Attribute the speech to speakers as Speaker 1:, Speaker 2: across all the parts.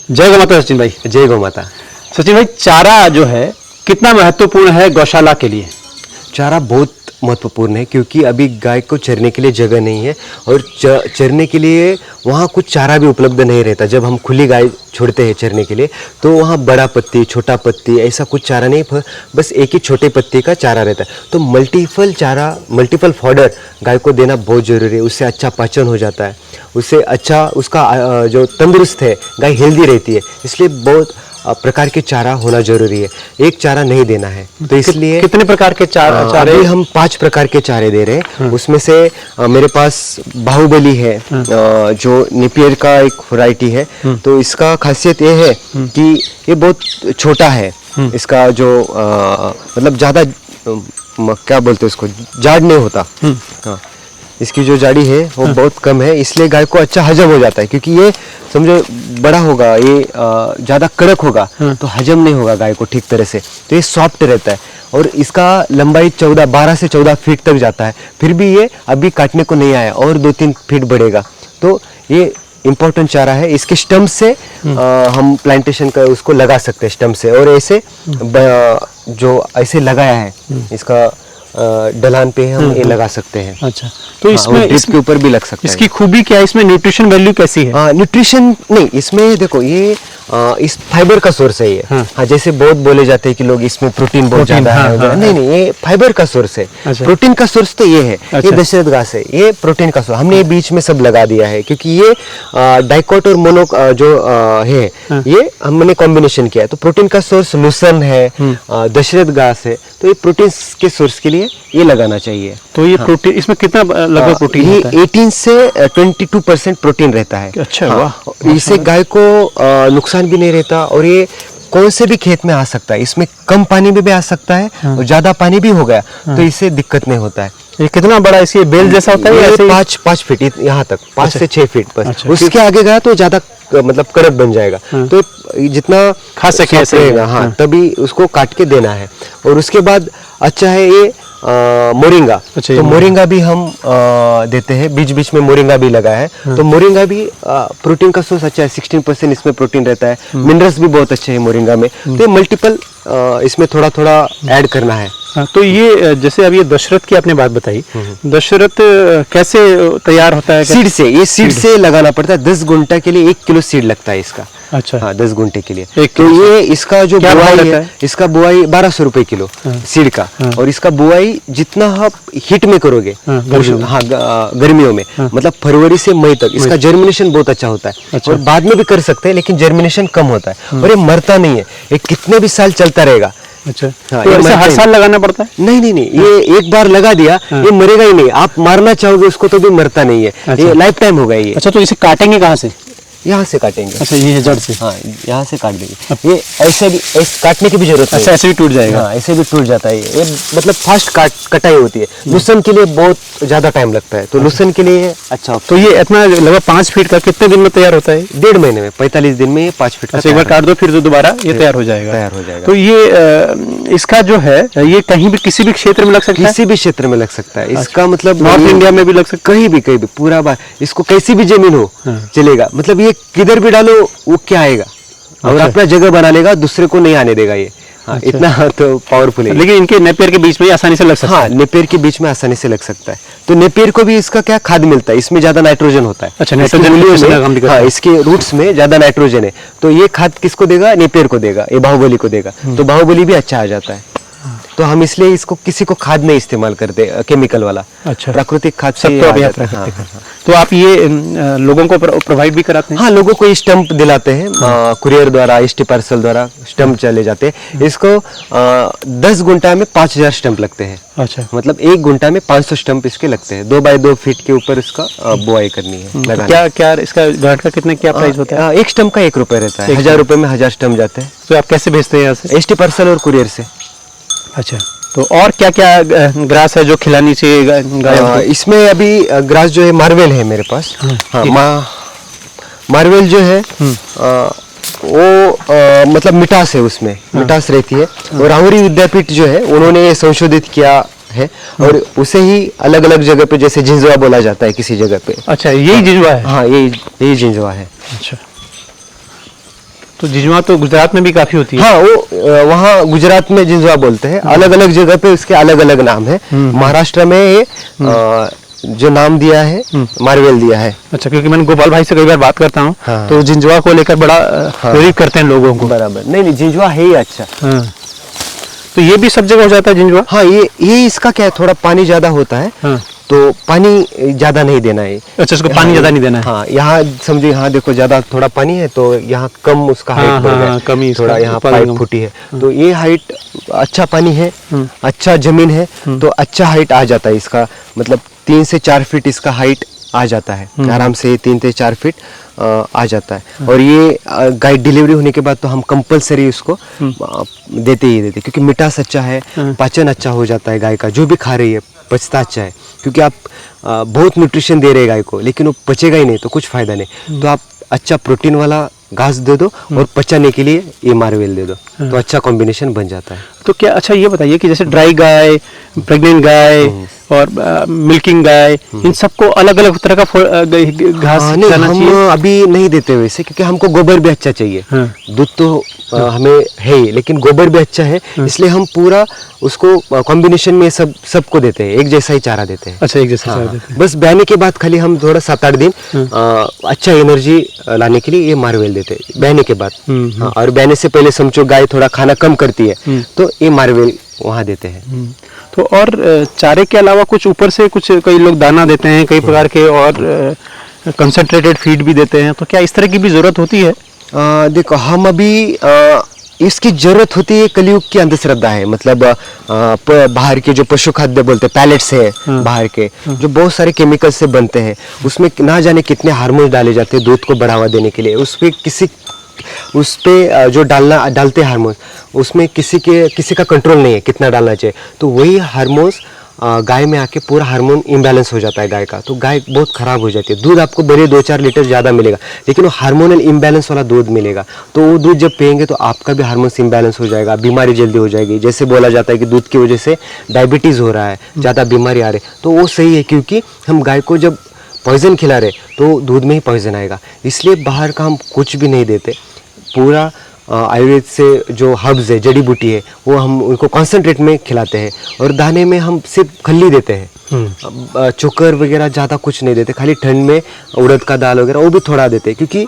Speaker 1: जय गौ माता सचिन भाई।
Speaker 2: जय गौ माता।
Speaker 1: सचिन भाई, चारा जो है कितना महत्वपूर्ण है गौशाला के लिए?
Speaker 2: चारा बहुत महत्वपूर्ण है क्योंकि अभी गाय को चरने के लिए जगह नहीं है और चरने के लिए वहाँ कुछ चारा भी उपलब्ध नहीं रहता। जब हम खुली गाय छोड़ते हैं चरने के लिए तो वहाँ बड़ा पत्ती, छोटा पत्ती, ऐसा कुछ चारा नहीं, बस एक ही छोटे पत्ती का चारा रहता है। तो मल्टीपल फॉडर गाय को देना बहुत ज़रूरी है। उससे अच्छा पाचन हो जाता है, उससे अच्छा उसका जो तंदुरुस्त है, गाय हेल्दी रहती है। इसलिए बहुत प्रकार के चारा होना जरूरी है, एक चारा नहीं देना है। तो इसलिए
Speaker 1: कितने प्रकार के चारे?
Speaker 2: अभी हम 5 प्रकार के चारे दे रहे हैं। उसमें से मेरे पास बाहुबली है, जो नेपियर का एक वैरायटी है। तो इसका खासियत ये है कि ये बहुत छोटा है। इसका जो मतलब ज़्यादा क्या बोलते हैं उसको, जाड़ नहीं होता। हाँ, इसकी जो जाड़ी है वो बहुत कम है, इसलिए गाय को अच्छा हजम हो जाता है। क्योंकि ये समझो बड़ा होगा, ये ज़्यादा कड़क होगा तो हजम नहीं होगा गाय को ठीक तरह से। तो ये सॉफ्ट रहता है और इसका लंबाई 12 से 14 फीट तक जाता है। फिर भी ये अभी काटने को नहीं आया और 2-3 फीट बढ़ेगा। तो ये इम्पोर्टेंट चारा है। इसके स्टम्प से हम प्लांटेशन का उसको लगा सकते हैं, स्टम्प से। और ऐसे जो ऐसे लगाया है इसका ढलान पे हम ये लगा सकते हैं।
Speaker 1: अच्छा, तो इसमें
Speaker 2: इसके ऊपर भी लग सकता है।
Speaker 1: इसकी खूबी क्या है? इसमें न्यूट्रिशन वैल्यू कैसी है?
Speaker 2: न्यूट्रिशन नहीं, इसमें देखो ये इस फाइबर का सोर्स है ये। हाँ, जैसे बहुत बोले जाते हैं कि लोग इसमें प्रोटीन बहुत ज्यादा है। नहीं, ये फाइबर का सोर्स है।
Speaker 1: अच्छा। प्रोटीन
Speaker 2: प्रोटीन का सोर्स तो ये है।
Speaker 1: अच्छा।
Speaker 2: ये दशरथ घास है, ये प्रोटीन का सोर्स। हमने ये बीच में सब लगा दिया है क्योंकि ये डाइकोट और मोनो जो है ये हमने कॉम्बिनेशन किया है। तो प्रोटीन का सोर्स लूसन है, दशरथ घास है। तो ये प्रोटीन के सोर्स के लिए ये लगाना चाहिए।
Speaker 1: तो ये प्रोटीन इसमें कितना लगभग प्रोटीन
Speaker 2: ये
Speaker 1: होता है?
Speaker 2: 18 से 22% प्रोटीन रहता है।
Speaker 1: अच्छा,
Speaker 2: हाँ,
Speaker 1: वाह।
Speaker 2: इससे गाय को नुकसान भी नहीं रहता और ये कौन से भी खेत में आ सकता है। इसमें कम पानी में भी आ सकता है और ज्यादा पानी भी हो गया तो इससे दिक्कत नहीं होता है।
Speaker 1: ये कितना बड़ा इसकी बेल जैसा होता है?
Speaker 2: ये 5 फीट यहाँ तक, 5 से 6 फीट बस।
Speaker 1: अच्छा।
Speaker 2: उसके आगे गया तो ज्यादा मतलब कड़क बन जाएगा। तो जितना
Speaker 1: खा सके ऐसे
Speaker 2: रहेगा, हाँ, तभी उसको काट के देना है। और उसके बाद अच्छा है ये मोरिंगा।
Speaker 1: अच्छा,
Speaker 2: तो मोरिंगा भी हम देते हैं, बीच बीच में मोरिंगा भी लगा है। तो मोरिंगा भी प्रोटीन का सोर्स अच्छा है, 16% इसमें प्रोटीन रहता है। मिनरल्स भी बहुत अच्छे हैं मोरिंगा में। तो ये मल्टीपल इसमें थोड़ा थोड़ा ऐड करना है।
Speaker 1: तो ये जैसे अब ये दशरथ की आपने बात बताई, दशरथ कैसे तैयार होता है?
Speaker 2: सीड से, ये सीड से लगाना पड़ता है। 10 गुंटा के लिए 1 किलो सीड लगता है इसका।
Speaker 1: अच्छा,
Speaker 2: हाँ, 10 गुंटे के लिए।
Speaker 1: तो
Speaker 2: ये इसका जो बुआई है, इसका बुआई 1200 रुपए किलो सीड का। और इसका बुआई जितना आप हिट में करोगे, हाँ, गर्मियों में, मतलब फरवरी से मई तक इसका जर्मिनेशन बहुत अच्छा होता है।
Speaker 1: अच्छा।
Speaker 2: और बाद में भी कर सकते हैं लेकिन जर्मिनेशन कम होता है और ये मरता नहीं है। ये कितने भी साल चलता रहेगा।
Speaker 1: अच्छा,
Speaker 2: हाँ,
Speaker 1: तो ऐसे हर साल लगाना पड़ता है?
Speaker 2: नहीं, ये एक बार लगा दिया ये मरेगा ही नहीं। आप मारना चाहोगे उसको तो भी मरता नहीं है।
Speaker 1: अच्छा।
Speaker 2: ये लाइफ टाइम होगा ये।
Speaker 1: अच्छा, तो इसे काटेंगे कहाँ से?
Speaker 2: यहाँ से काटेंगे।
Speaker 1: अच्छा, ये जड़ से?
Speaker 2: हाँ, यहाँ से काट देंगे। ये ऐसे भी काटने की भी जरूरत नहीं।
Speaker 1: अच्छा, ऐसे भी टूट जाएगा?
Speaker 2: हाँ, ऐसे भी टूट जाता है ये मतलब फास्ट कटाई होती है। लूसन के लिए बहुत ज्यादा टाइम लगता है, तो लूसन के लिए अच्छा।
Speaker 1: तो ये इतना लगभग 5 फीट का कितने दिन में तैयार होता है?
Speaker 2: 1.5 महीने में, 45 दिन में ये 5 फीट का
Speaker 1: एक बार काट दो फिर दोबारा ये तैयार हो जाएगा। तो ये इसका जो है ये कहीं भी किसी भी क्षेत्र में लग सकता है?
Speaker 2: किसी भी क्षेत्र में लग सकता है। इसका मतलब
Speaker 1: नॉर्थ इंडिया में भी लग सकता है?
Speaker 2: कहीं भी पूरा बार इसको कैसी भी जमीन हो चलेगा। मतलब ये किधर भी डालो वो क्या आएगा और अपना जगह बना लेगा, दूसरे को नहीं आने देगा ये। हाँ,
Speaker 1: अच्छा।
Speaker 2: इतना तो पावरफुल है।
Speaker 1: लेकिन इनके नेपियर के बीच में आसानी से लग सकता है?
Speaker 2: हाँ, नेपियर के बीच में आसानी से लग सकता है। तो नेपियर को भी इसका क्या खाद मिलता है, इसमें ज्यादा नाइट्रोजन होता है।
Speaker 1: अच्छा, नाइट्रोजन।
Speaker 2: हाँ, इसके रूट्स में ज्यादा नाइट्रोजन है। तो ये खाद किसको देगा? नेपियर को देगा, ये बाहुबली को देगा। तो बाहुबली भी अच्छा आ जाता है। तो हम इसलिए इसको किसी को खाद नहीं इस्तेमाल करते केमिकल वाला।
Speaker 1: अच्छा,
Speaker 2: प्राकृतिक खाद से
Speaker 1: सब तो अभी प्राकृतिक। तो आप ये लोगों को प्रोवाइड भी कराते हैं?
Speaker 2: हाँ, लोगों को स्टंप दिलाते हैं, कुरियर द्वारा, एसटी पार्सल द्वारा स्टंप चले जाते हैं। इसको 10 गुंटा में 5000 स्टंप लगते हैं।
Speaker 1: अच्छा,
Speaker 2: मतलब 1 गुंटा में 500 स्टंप इसके लगते हैं। 2 बाय 2 फीट के ऊपर इसका बुआई करनी है।
Speaker 1: तो क्या इसका गांठ का क्या प्राइस होता है?
Speaker 2: एक स्टंप का 1 रुपए रहता है। 1000 रुपए में 1000 स्टंप जाते हैं।
Speaker 1: तो आप कैसे भेजते हैं यहाँ से?
Speaker 2: एसटी पार्सल और कुरियर से।
Speaker 1: अच्छा, तो और क्या क्या ग्रास है जो खिलानी चाहिए गाय को?
Speaker 2: इसमें अभी ग्रास जो है मार्वेल है मेरे पास। हाँ, मार्वेल जो है वो मतलब मिठास है, उसमें मिठास रहती है। और राहुरी विद्यापीठ जो है उन्होंने संशोधित किया है और उसे ही अलग अलग जगह पे, जैसे जिंजवा बोला जाता है किसी जगह पे।
Speaker 1: अच्छा, यही जिंजवा है?
Speaker 2: हाँ, यही जिंजवा है।
Speaker 1: अच्छा, तो जिंजवा तो गुजरात में भी काफी होती है।
Speaker 2: हाँ, वो वहाँ गुजरात में जिंजवा बोलते हैं, अलग अलग जगह पे उसके अलग अलग नाम है। महाराष्ट्र में ये जो नाम दिया है मारवेल दिया है।
Speaker 1: अच्छा, क्योंकि मैंने गोपाल भाई से कई बार बात करता हूँ,
Speaker 2: हाँ।
Speaker 1: तो जिंजवा को लेकर बड़ा प्रेरित करते हैं लोगों को।
Speaker 2: बराबर, नहीं जिंजवा है ही अच्छा।
Speaker 1: हाँ। तो ये भी सब जगह हो जाता है जिंजवा?
Speaker 2: हाँ, ये इसका क्या है, थोड़ा पानी ज्यादा होता है।
Speaker 1: हाँ।
Speaker 2: तो पानी ज्यादा नहीं देना है।
Speaker 1: अच्छा, इसको पानी ज्यादा नहीं देना है।
Speaker 2: हाँ, यहाँ समझिए, यहाँ देखो ज्यादा थोड़ा पानी है तो यहाँ कम उसका हाइट बढ़ गया,
Speaker 1: कमी
Speaker 2: थोड़ा यहाँ पाइप फूटी है। तो ये हाइट अच्छा पानी है, अच्छा जमीन है तो अच्छा हाइट आ जाता है इसका, मतलब 3 से 4 फीट इसका हाइट आ जाता है आराम से, 3 से 4 फीट आ जाता है। और ये गाय डिलीवरी होने के बाद तो हम कंपलसरी उसको देते ही देते, क्योंकि मिठास अच्छा है, पाचन अच्छा हो जाता है गाय का, जो भी खा रही है पचता अच्छा है। क्योंकि आप बहुत न्यूट्रिशन दे रहे हैं गाय को, लेकिन वो पचेगा ही नहीं तो कुछ फायदा नहीं। तो आप अच्छा प्रोटीन वाला घास दे दो और पचाने के लिए ये मारवेल दे दो, तो अच्छा कॉम्बिनेशन बन जाता है।
Speaker 1: तो क्या, अच्छा ये बताइए कि जैसे ड्राई गाय, प्रेग्नेंट गाय और मिल्किंग गाय, इन सबको अलग अलग तरह का घास
Speaker 2: नहीं,
Speaker 1: खिलाना चाहिए?
Speaker 2: हम अभी नहीं देते वैसे, क्योंकि हमको गोबर भी अच्छा चाहिए। दूध तो हमें है ही, लेकिन गोबर भी अच्छा है, इसलिए हम पूरा उसको कॉम्बिनेशन में सबको देते हैं, एक जैसा ही चारा देते हैं।
Speaker 1: अच्छा, एक जैसा चारा देते हैं।
Speaker 2: बस ब्याने के बाद खाली हम थोड़ा 7-8 दिन अच्छा एनर्जी लाने के लिए ये मारवेल देते हैं ब्याने के बाद। हाँ, और ब्याने से पहले समझो गाय थोड़ा खाना कम करती है तो ये मारवेल वहाँ देते हैं।
Speaker 1: तो और चारे के अलावा कुछ ऊपर से कुछ कई लोग दाना देते हैं, कई प्रकार के और कंसंट्रेटेड फीड भी देते हैं, तो क्या इस तरह की भी जरूरत होती है?
Speaker 2: देखो, हम अभी इसकी जरूरत होती है, कलयुग की अंधश्रद्धा है। मतलब बाहर के जो पशु खाद्य बोलते हैं, पैलेट्स है बाहर के, जो बहुत सारे केमिकल से बनते हैं, उसमें ना जाने कितने हार्मोन डाले जाते हैं दूध को बढ़ावा देने के लिए। उस पे जो डालते हैं हार्मोन, उसमें किसी का कंट्रोल नहीं है कितना डालना चाहिए। तो वही हार्मोन्स गाय में आके पूरा हार्मोन इम्बैलेंस हो जाता है गाय का, तो गाय बहुत खराब हो जाती है। दूध आपको बड़े 2-4 लीटर ज़्यादा मिलेगा, लेकिन वो हार्मोनल इम्बैलेंस वाला दूध मिलेगा। तो वो दूध जब पिएंगे तो आपका भी हार्मोन्स इम्बैलेंस हो जाएगा, बीमारी जल्दी हो जाएगी। जैसे बोला जाता है कि दूध की वजह से डायबिटीज़ हो रहा है, ज़्यादा बीमारी आ रही, तो वो सही है, क्योंकि हम गाय को जब पॉइजन खिला रहे तो दूध में ही पॉइजन आएगा। इसलिए बाहर का हम कुछ भी नहीं देते, पूरा आयुर्वेद से जो हर्ब्स है, जड़ी बूटी है, वो हम उनको कॉन्सेंट्रेट में खिलाते हैं। और दाने में हम सिर्फ खल्ली देते हैं, चोकर वगैरह ज़्यादा कुछ नहीं देते। खाली ठंड में उड़द का दाल वगैरह वो भी थोड़ा देते हैं, क्योंकि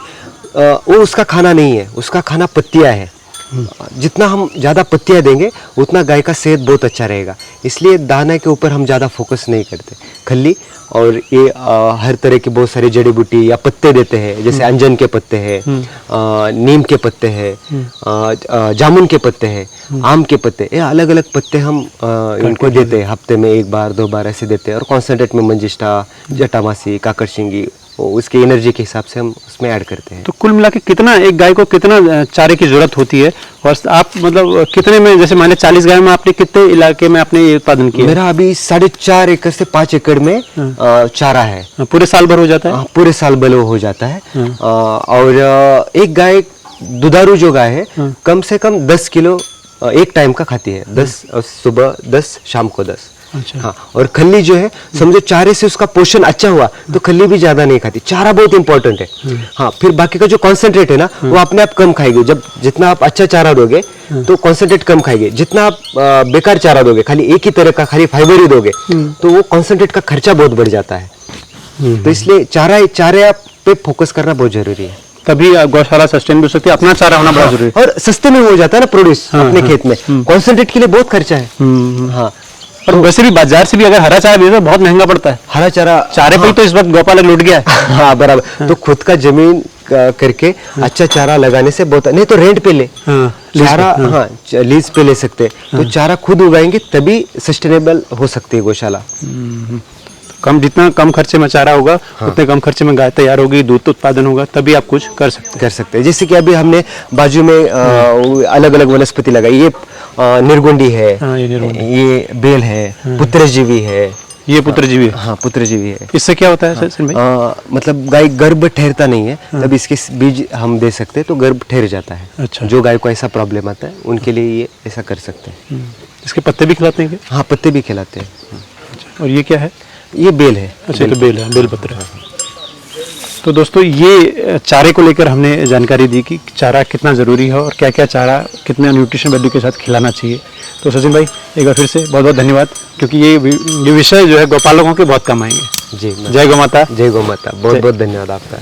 Speaker 2: वो उसका खाना नहीं है, उसका खाना पत्तियाँ है। जितना हम ज़्यादा पत्तियाँ देंगे उतना गाय का सेहत बहुत अच्छा रहेगा। इसलिए दाना के ऊपर हम ज़्यादा फोकस नहीं करते, खल्ली और ये हर तरह की बहुत सारी जड़ी बूटी या पत्ते देते हैं, जैसे अंजन के पत्ते हैं, नीम के पत्ते हैं, जामुन के पत्ते हैं, आम के पत्ते, ये अलग अलग पत्ते हम इनको देते हैं। हफ्ते में 1 बार 2 बार ऐसे देते हैं। और कॉन्सेंट्रेट में मंजिष्ठा, जटामासी, काकड़शिंगी, उसकी एनर्जी के हिसाब से हम उसमें ऐड करते हैं।
Speaker 1: तो कुल मिला के कितना, एक गाय को कितना चारे की जरूरत होती है? और आप मतलब कितने में, जैसे मान 40 गाय में आपने कितने इलाके में आपने ये उत्पादन किया?
Speaker 2: मेरा अभी 4.5 एकड़ से 5 एकड़ में चारा है।
Speaker 1: पूरे साल भर हो जाता है?
Speaker 2: पूरे साल भर हो जाता है। और एक गाय, दुधारू जो गाय है, कम से कम 10 किलो एक टाइम का खाती है, 10 सुबह 10 शाम को 10।
Speaker 1: अच्छा।
Speaker 2: हाँ, और खल्ली जो है, समझो चारे से उसका पोषण अच्छा हुआ तो खल्ली भी ज्यादा नहीं खाती। चारा बहुत इंपॉर्टेंट है। हाँ, फिर बाकी का जो कॉन्सेंट्रेट है ना, वो अपने आप कम खाएगी। जब जितना आप अच्छा चारा दोगे तो कॉन्सेंट्रेट कम खाएगी। जितना आप बेकार चारा दोगे, खाली एक ही तरह का खाली फाइबर ही दोगे, तो वो कॉन्सेंट्रेट का खर्चा बहुत बढ़ जाता है। तो इसलिए चारे पे फोकस करना बहुत जरूरी है,
Speaker 1: तभी गौशाला सस्टेन भी हो सकती है। अपना चारा होना बहुत जरूरी है।
Speaker 2: और सस्ते में हो जाता है ना प्रोड्यूस अपने खेत में। कॉन्सेंट्रेट के लिए बहुत खर्चा है। हाँ,
Speaker 1: और वैसे भी बाजार से भी अगर हरा चारा भी बहुत महंगा पड़ता है।
Speaker 2: हरा चारा
Speaker 1: चारे पे तो इस वक्त गौपालक लूट गया है।
Speaker 2: हाँ, बराबर। तो खुद का जमीन करके अच्छा चारा लगाने से बहुत, नहीं तो रेंट पे ले चारा, हाँ लीज पे ले सकते। तो चारा खुद उगाएंगे तभी सस्टेनेबल हो सकती है गौशाला।
Speaker 1: जितना कम खर्चे में चारा होगा, उतने कम खर्चे में गाय तैयार होगी, दूध उत्पादन होगा, तभी आप कुछ कर सकते हैं।
Speaker 2: जैसे कि अभी हमने बाजू में अलग अलग वनस्पति लगाई। ये निर्गुंडी है, ये बेल है, पुत्रजीवी है।
Speaker 1: ये पुत्रजीवी है?
Speaker 2: हाँ, पुत्रजीवी है।
Speaker 1: इससे क्या होता है सर भाई?
Speaker 2: मतलब गाय गर्भ ठहरता नहीं है, तब इसके बीज हम दे सकते हैं तो गर्भ ठहर जाता है।
Speaker 1: अच्छा।
Speaker 2: जो गाय को ऐसा प्रॉब्लम आता है उनके लिए ये ऐसा कर सकते हैं।
Speaker 1: इसके पत्ते भी खिलाते हैं क्या?
Speaker 2: हाँ, पत्ते भी खिलाते हैं।
Speaker 1: और ये क्या है?
Speaker 2: ये बेल है।
Speaker 1: अच्छा, तो बेल है, बेल पत्र है। तो दोस्तों ये चारे को लेकर हमने जानकारी दी कि चारा कितना ज़रूरी है और क्या क्या चारा कितने न्यूट्रिशन वैल्यू के साथ खिलाना चाहिए। तो सचिन भाई एक बार फिर से बहुत बहुत धन्यवाद, क्योंकि ये विषय जो है गौपालकों के बहुत काम आएंगे।
Speaker 2: जी,
Speaker 1: जय गौ माता।
Speaker 2: जय गौ माता। बहुत बहुत धन्यवाद आपका।